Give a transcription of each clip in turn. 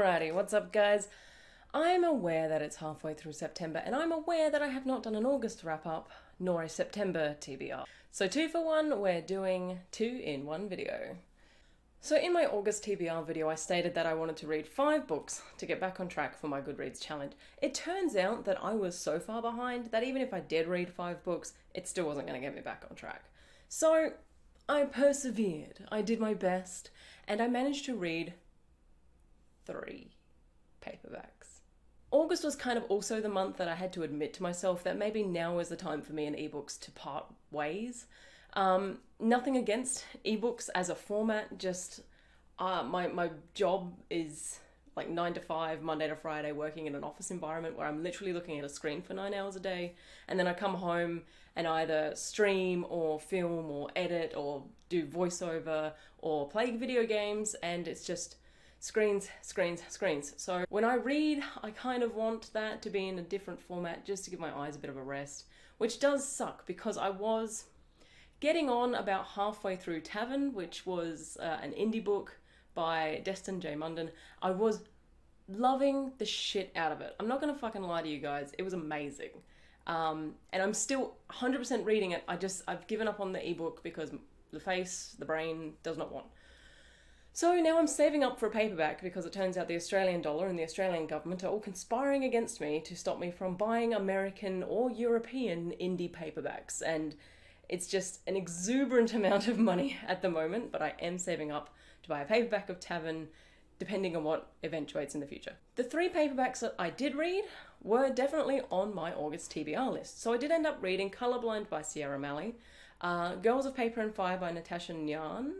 Alrighty, what's up guys? I'm aware that it's halfway through September and I'm aware that I have not done an August wrap up nor a September TBR. So 2 for 1, we're doing 2 in 1 video. So in my August TBR video I stated that I wanted to read 5 books to get back on track for my Goodreads challenge. It turns out that I was so far behind that even if I did read 5 books, it still wasn't going to get me back on track. So I persevered, I did my best, and I managed to read 3 paperbacks. August was kind of also the month that I had to admit to myself that maybe now is the time for me and ebooks to part ways. Nothing against ebooks as a format, just my job is like 9 to 5, Monday to Friday, working in an office environment where I'm literally looking at a screen for 9 hours a day, and then I come home and either stream or film or edit or do voiceover or play video games, and it's just screens, screens, screens. So when I read, I kind of want that to be in a different format just to give my eyes a bit of a rest, which does suck because I was getting on about halfway through Tavern, which was an indie book by Destin J. Munden. I was loving the shit out of it. I'm not gonna fucking lie to you guys, it was amazing. And I'm still 100% reading it. I've given up on the ebook because the face, the brain does not want. So now I'm saving up for a paperback because it turns out the Australian dollar and the Australian government are all conspiring against me to stop me from buying American or European indie paperbacks. And it's just an exuberant amount of money at the moment, but I am saving up to buy a paperback of Tavern, depending on what eventuates in the future. The 3 paperbacks that I did read were definitely on my August TBR list. So I did end up reading Colorblind by Siera, Maley, Girls of Paper and Fire by Natasha, Ngan,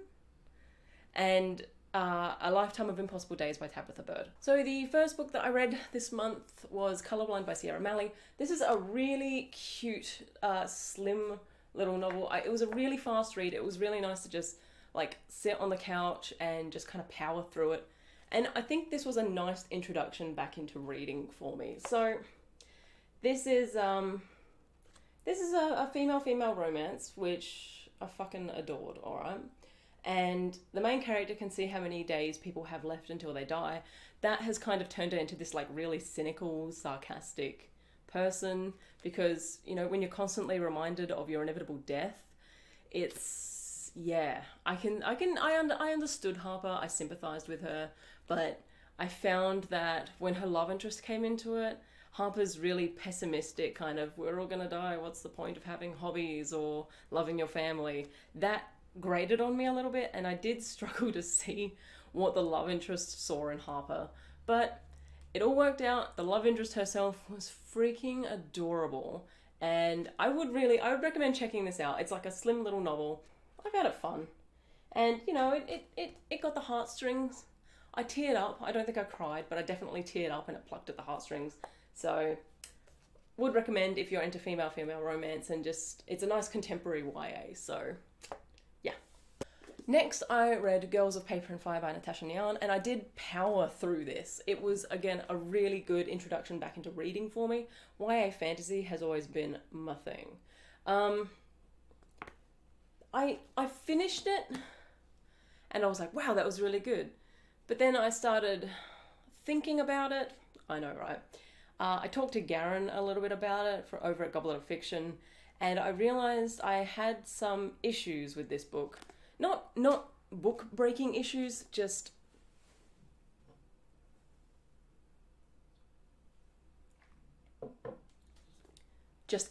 and A Lifetime of Impossible Days by Tabitha Bird. So the first book that I read this month was Colorblind by Siera, Maley. This is a really cute, slim little novel. It was a really fast read. It was really nice to just like sit on the couch and just kind of power through it. And I think this was a nice introduction back into reading for me. So this is a female romance, which I fucking adored, alright? And the main character can see how many days people have left until they die. That has kind of turned her into this like really cynical, sarcastic person because, you know, when you're constantly reminded of your inevitable death, it's, yeah, I understood Harper, I sympathized with her, but I found that when her love interest came into it, Harper's really pessimistic kind of, we're all gonna die, what's the point of having hobbies or loving your family? That grated on me a little bit, and I did struggle to see what the love interest saw in Harper, but it all worked out. The love interest herself was freaking adorable, and I would recommend checking this out. It's like a slim little novel. I found it fun, and you know, it got the heartstrings. I teared up. I don't think I cried, but I definitely teared up and it plucked at the heartstrings. So would recommend if you're into female romance, and just, it's a nice contemporary YA, so next, I read Girls of Paper and Fire by Natasha, Ngan, and I did power through this. It was, again, a really good introduction back into reading for me. YA fantasy has always been my thing. I finished it, and I was like, wow, that was really good. But then I started thinking about it. I know, right? I talked to Garen a little bit about it over at Goblet of Fiction, and I realised I had some issues with this book. Not book-breaking issues, just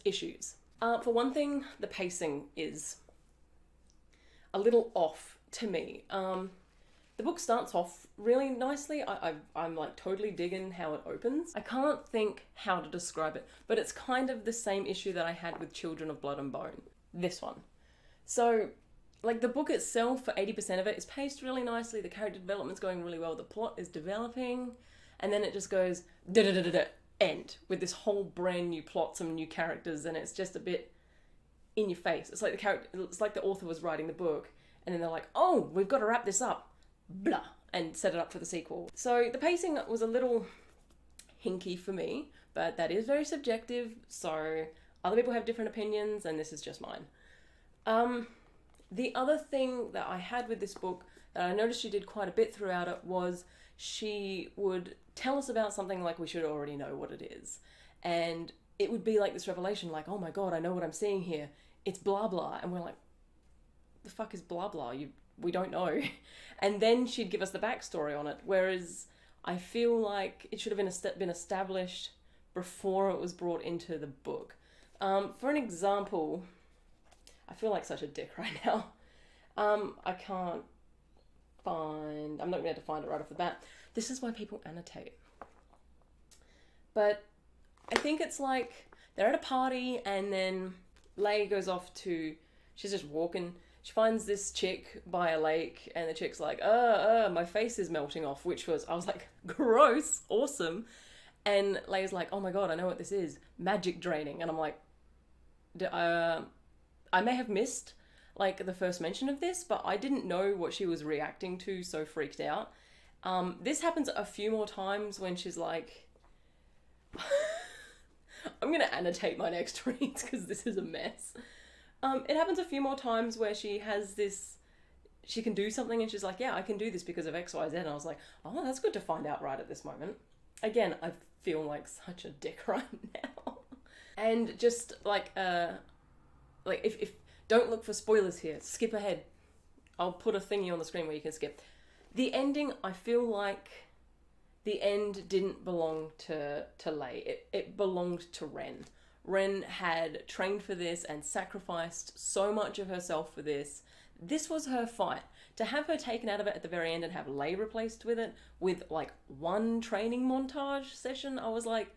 issues. For one thing, the pacing is a little off to me. The book starts off really nicely. I'm like totally digging how it opens. I can't think how to describe it, but it's kind of the same issue that I had with Children of Blood and Bone. This one. So, like, the book itself, for 80% of it, is paced really nicely, the character development's going really well, the plot is developing, and then it just goes end, with this whole brand new plot, some new characters, and it's just a bit in your face. It's like the author was writing the book, and then they're like, oh, we've got to wrap this up, blah, and set it up for the sequel. So the pacing was a little hinky for me, but that is very subjective, so other people have different opinions, and this is just mine. The other thing that I had with this book that I noticed she did quite a bit throughout it was she would tell us about something like we should already know what it is. And it would be like this revelation, like, oh my god, I know what I'm seeing here. It's blah blah. And we're like, the fuck is blah blah? We don't know. And then she'd give us the backstory on it. Whereas I feel like it should have been established before it was brought into the book. For an example, I feel like such a dick right now. I can't find... I'm not going to be able to find it right off the bat. This is why people annotate. But I think it's like they're at a party and then Lay goes off to... She's just walking. She finds this chick by a lake and the chick's like, my face is melting off, which was... I was like, gross, awesome. And Lay's like, oh my god, I know what this is. Magic draining. And I'm like, I may have missed like the first mention of this, but I didn't know what she was reacting to, so freaked out. This happens a few more times when she's like... I'm going to annotate my next reads because this is a mess. It happens a few more times where she has this... She can do something and she's like, yeah, I can do this because of X, Y, Z. And I was like, oh, that's good to find out right at this moment. Again, I feel like such a dick right now. And just like if don't look for spoilers here, skip ahead. I'll put a thingy on the screen where you can skip. The ending, I feel like the end didn't belong to Lay. It belonged to Ren. Ren had trained for this and sacrificed so much of herself for this. This was her fight. To have her taken out of it at the very end and have Lay replaced with it with like one training montage session, I was like,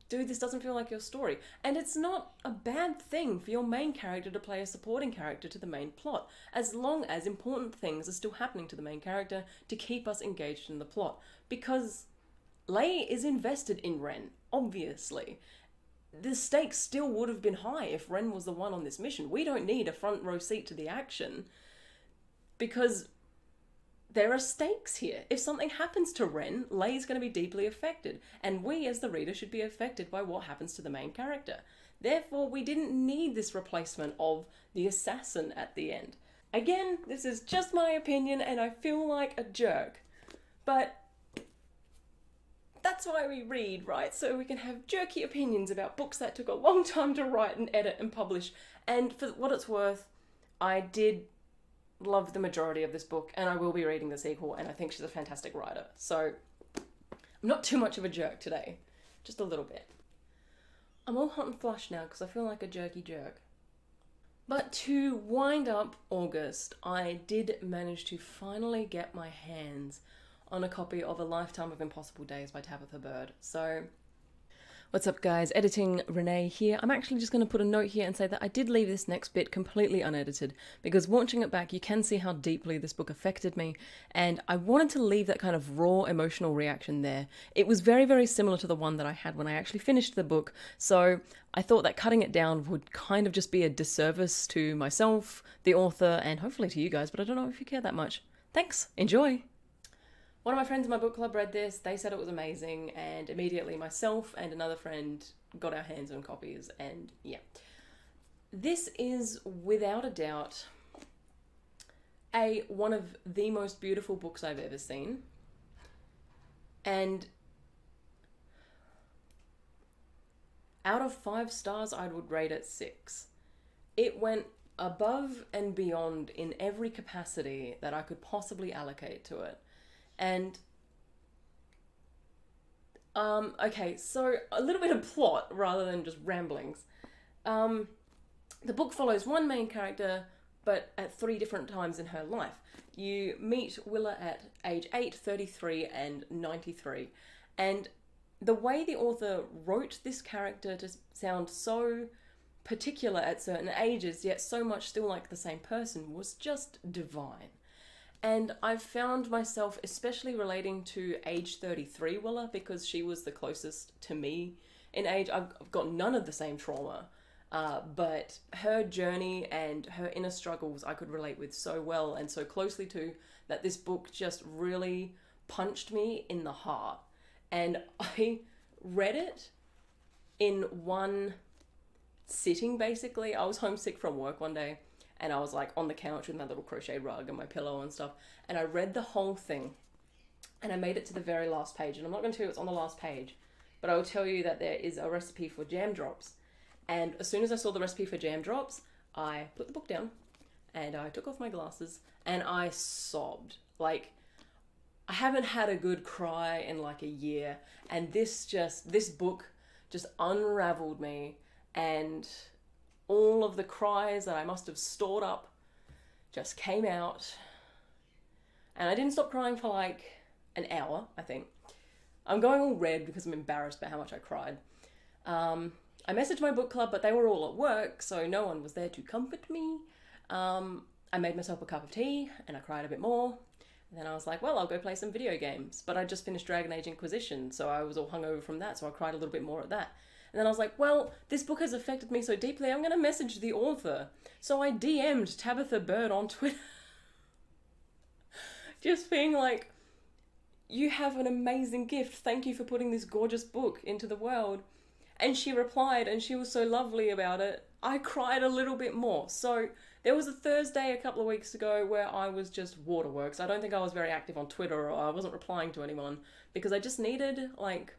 dude, this doesn't feel like your story. And it's not a bad thing for your main character to play a supporting character to the main plot, as long as important things are still happening to the main character to keep us engaged in the plot. Because Lay is invested in Ren, obviously. The stakes still would have been high if Ren was the one on this mission. We don't need a front row seat to the action because there are stakes here. If something happens to Ren, Lay's going to be deeply affected, and we as the reader should be affected by what happens to the main character. Therefore, we didn't need this replacement of the assassin at the end. Again, this is just my opinion and I feel like a jerk, but that's why we read, right? So we can have jerky opinions about books that took a long time to write and edit and publish. And for what it's worth, I did love the majority of this book and I will be reading the sequel and I think she's a fantastic writer. So I'm not too much of a jerk today, just a little bit. I'm all hot and flushed now because I feel like a jerky jerk. But to wind up August, I did manage to finally get my hands on a copy of A Lifetime of Impossible Days by Tabitha Bird. So, what's up guys, editing Renee here. I'm actually just going to put a note here and say that I did leave this next bit completely unedited because watching it back you can see how deeply this book affected me, and I wanted to leave that kind of raw emotional reaction there. It was very, very similar to the one that I had when I actually finished the book, so I thought that cutting it down would kind of just be a disservice to myself, the author, and hopefully to you guys, but I don't know if you care that much. Thanks, enjoy! One of my friends in my book club read this, they said it was amazing, and immediately myself and another friend got our hands on copies, and yeah. This is, without a doubt, one of the most beautiful books I've ever seen, and out of 5 stars I would rate it 6. It went above and beyond in every capacity that I could possibly allocate to it. And, okay, so a little bit of plot rather than just ramblings. The book follows one main character, but at 3 different times in her life. You meet Willa at age 8, 33, and 93. And the way the author wrote this character to sound so particular at certain ages, yet so much still like the same person, was just divine. And I've found myself especially relating to age 33 Willa because she was the closest to me in age. I've got none of the same trauma, but her journey and her inner struggles I could relate with so well and so closely to, that this book just really punched me in the heart. And I read it in one sitting, basically. I was homesick from work one day, and I was like on the couch with my little crochet rug and my pillow and stuff, and I read the whole thing and I made it to the very last page. And I'm not going to tell you what's on the last page, but I will tell you that there is a recipe for jam drops. And as soon as I saw the recipe for jam drops, I put the book down and I took off my glasses and I sobbed. Like, I haven't had a good cry in like a year, and this book just unraveled me, and all of the cries that I must have stored up just came out. And I didn't stop crying for like an hour, I think. I'm going all red because I'm embarrassed by how much I cried. I messaged my book club, but they were all at work, so no one was there to comfort me. I made myself a cup of tea and I cried a bit more. And then I was like, well, I'll go play some video games. But I just finished Dragon Age Inquisition, so I was all hungover from that, so I cried a little bit more at that. And then I was like, well, this book has affected me so deeply, I'm going to message the author. So I DM'd Tabitha Bird on Twitter. Just being like, you have an amazing gift. Thank you for putting this gorgeous book into the world. And she replied, and she was so lovely about it. I cried a little bit more. So there was a Thursday a couple of weeks ago where I was just waterworks. I don't think I was very active on Twitter, or I wasn't replying to anyone, because I just needed like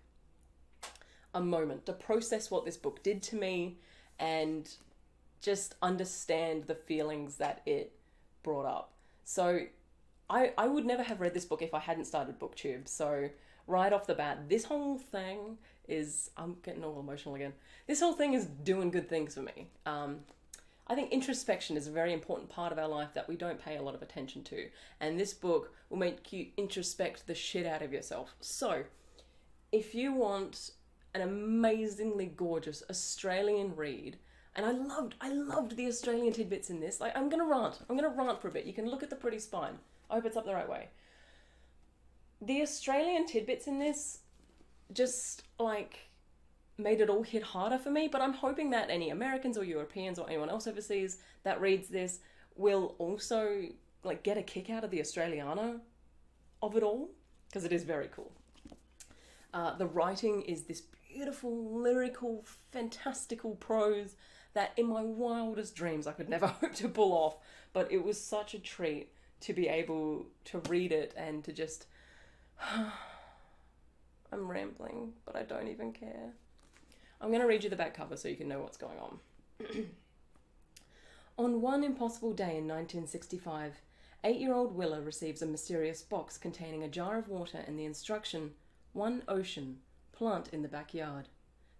a moment to process what this book did to me and just understand the feelings that it brought up. So I would never have read this book if I hadn't started BookTube. So right off the bat, this whole thing is, I'm getting all emotional again. This whole thing is doing good things for me. I think introspection is a very important part of our life that we don't pay a lot of attention to. And this book will make you introspect the shit out of yourself. So if you want an amazingly gorgeous Australian read, and I loved the Australian tidbits in this. Like, I'm gonna rant for a bit. You can look at the pretty spine. I hope it's up the right way. The Australian tidbits in this just like made it all hit harder for me, but I'm hoping that any Americans or Europeans or anyone else overseas that reads this will also like get a kick out of the Australiana of it all, because it is very cool. The writing is this beautiful, lyrical, fantastical prose that in my wildest dreams I could never hope to pull off, but it was such a treat to be able to read it and to just... I'm rambling, but I don't even care. I'm going to read you the back cover so you can know what's going on. On one impossible day in 1965, 8-year-old Willa receives a mysterious box containing a jar of water and the instruction, "One ocean, plant in the backyard."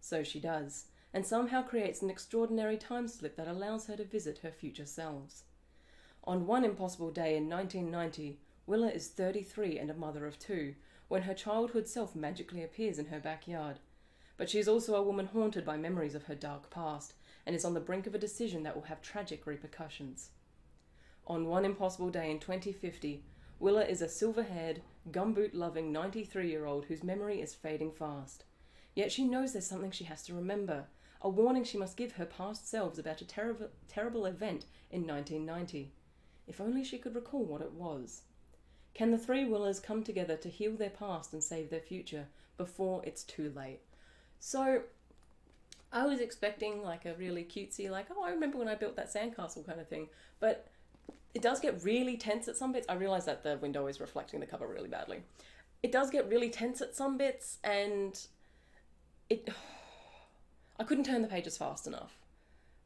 So she does, and somehow creates an extraordinary time slip that allows her to visit her future selves. On one impossible day in 1990, Willa is 33 and a mother of 2, when her childhood self magically appears in her backyard. But she is also a woman haunted by memories of her dark past, and is on the brink of a decision that will have tragic repercussions. On one impossible day in 2050, Willa is a silver-haired, gumboot-loving 93-year-old whose memory is fading fast. Yet she knows there's something she has to remember, a warning she must give her past selves about a terrible event in 1990. If only she could recall what it was. Can the 3 Willas come together to heal their past and save their future before it's too late? So, I was expecting like a really cutesy, like, oh, I remember when I built that sandcastle kind of thing. But it does get really tense at some bits. I realise that the window is reflecting the cover really badly. It does get really tense at some bits, and I couldn't turn the pages fast enough.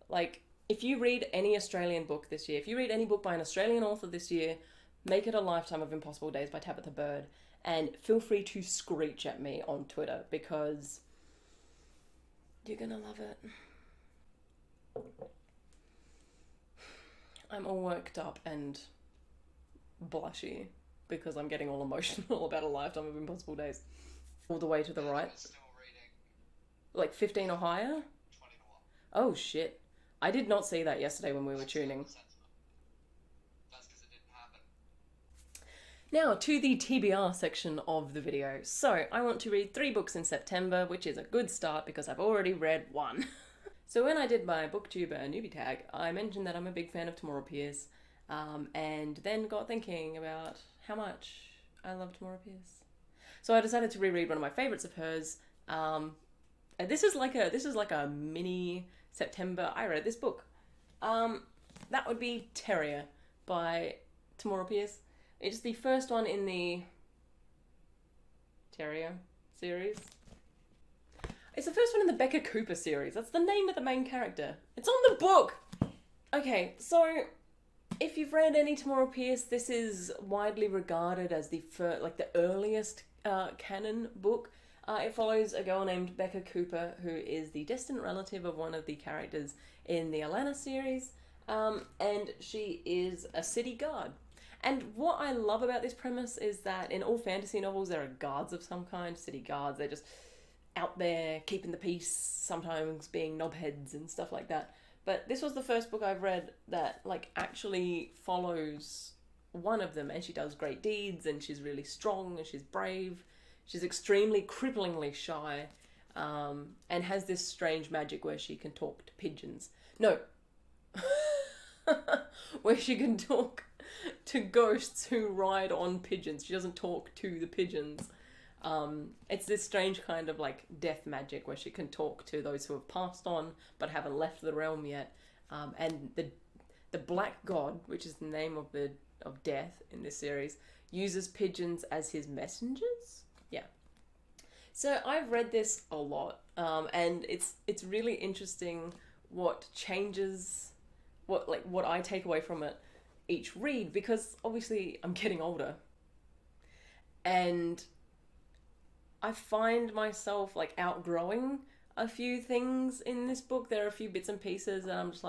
Like, if you read any Australian book this year, if you read any book by an Australian author this year, make it A Lifetime of Impossible Days by Tabitha Bird, and feel free to screech at me on Twitter, because you're gonna love it. I'm all worked up and blushy because I'm getting all emotional about A Lifetime of Impossible Days. All the way to the right. Like 15 or higher? 20 to 1. Oh shit. I did not see that yesterday when we were tuning. That's because it didn't happen. Now to the TBR section of the video. So I want to read 3 books in September, which is a good start because I've already read 1. So when I did my booktuber newbie tag, I mentioned that I'm a big fan of Tamora Pierce, and then got thinking about how much I love Tamora Pierce. So I decided to reread one of my favourites of hers. This is like a mini September. I read this book. That would be Terrier by Tamora Pierce. It's the first one in the Terrier series. It's the first one in the Becca Cooper series. That's the name of the main character. It's on the book! Okay, so if you've read any Tamora Pierce, this is widely regarded as the earliest canon book. It follows a girl named Becca Cooper, who is the distant relative of one of the characters in the Alana series, and she is a city guard. And what I love about this premise is that in all fantasy novels there are guards of some kind, city guards. They're just out there keeping the peace, sometimes being knobheads and stuff like that. But this was the first book I've read that actually follows one of them, and she does great deeds, and she's really strong, and she's brave. She's extremely cripplingly shy, and has this strange magic where she can talk to pigeons. No. Where she can talk to ghosts who ride on pigeons. She doesn't talk to the pigeons. It's this strange kind of death magic where she can talk to those who have passed on but haven't left the realm yet. And the Black God, which is the name of death in this series, uses pigeons as his messengers. Yeah. So I've read this a lot, and it's really interesting what changes, what I take away from it each read, because obviously I'm getting older, and I find myself outgrowing a few things in this book. There are a few bits and pieces that I'm just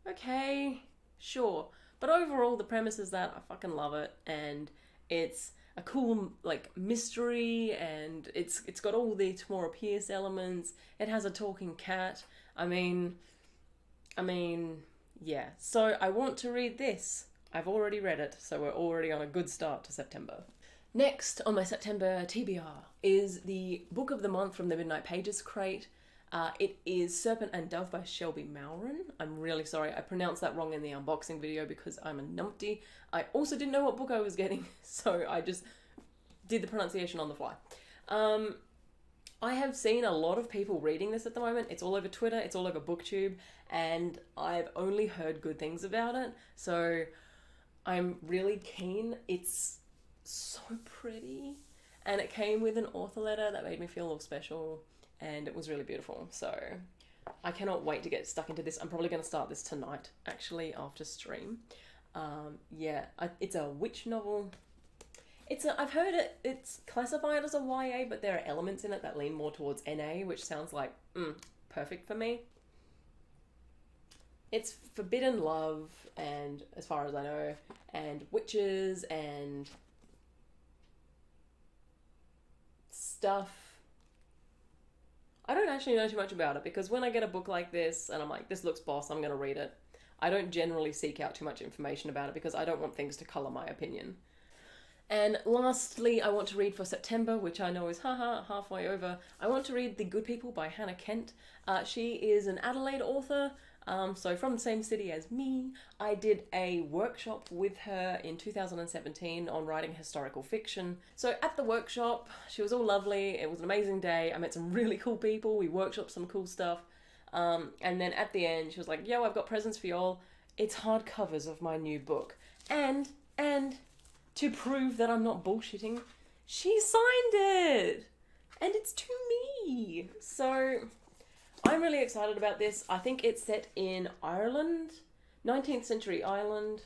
okay, sure. But overall, the premise is that I fucking love it, and it's a cool mystery, and it's got all the Tamora Pierce elements. It has a talking cat. I mean, yeah. So I want to read this. I've already read it, so we're already on a good start to September. Next on my September TBR is the book of the month from the Midnight Pages crate. It is Serpent and Dove by Shelby Mahurin. I'm really sorry, I pronounced that wrong in the unboxing video because I'm a numpty. I also didn't know what book I was getting, so I just did the pronunciation on the fly. I have seen a lot of people reading this at the moment. It's all over Twitter, it's all over BookTube, and I've only heard good things about it, so I'm really keen. It's so pretty, and it came with an author letter that made me feel all special, and it was really beautiful. So I cannot wait to get stuck into this. I'm probably going to start this tonight, actually, after stream. Yeah, it's a witch novel. I've heard it's classified as a YA, but there are elements in it that lean more towards NA, which sounds perfect for me. It's forbidden love, and as far as I know, and witches and stuff. I don't actually know too much about it, because when I get a book like this and I'm this looks boss, I'm going to read it, I don't generally seek out too much information about it because I don't want things to colour my opinion. And lastly, I want to read for September, which I know is halfway over. I want to read The Good People by Hannah Kent. She is an Adelaide author, so from the same city as me. I did a workshop with her in 2017 on writing historical fiction. So at the workshop, she was all lovely. It was an amazing day. I met some really cool people. We workshopped some cool stuff. And then at the end, she was like, yo, I've got presents for y'all. It's hardcovers of my new book. And to prove that I'm not bullshitting, she signed it! And it's to me! So I'm really excited about this. I think it's set in Ireland, 19th century Ireland.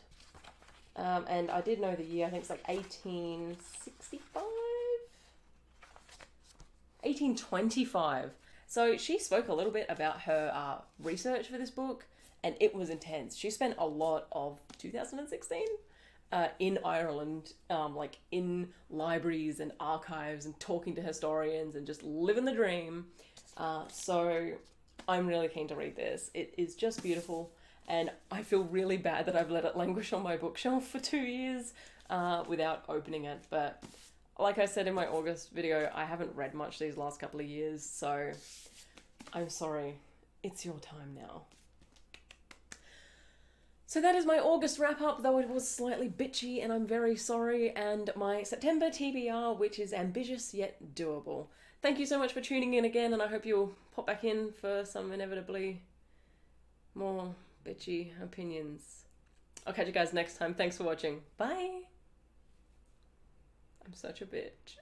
And I did know the year, I think it's 1865? 1825. So she spoke a little bit about her research for this book, and it was intense. She spent a lot of 2016 in Ireland, in libraries and archives and talking to historians and just living the dream. So I'm really keen to read this. It is just beautiful, and I feel really bad that I've let it languish on my bookshelf for 2 years without opening it. But like I said in my August video, I haven't read much these last couple of years, so I'm sorry. It's your time now. So that is my August wrap-up, though it was slightly bitchy, and I'm very sorry, and my September TBR, which is ambitious yet doable. Thank you so much for tuning in again, and I hope you'll pop back in for some inevitably more bitchy opinions. I'll catch you guys next time. Thanks for watching. Bye! I'm such a bitch.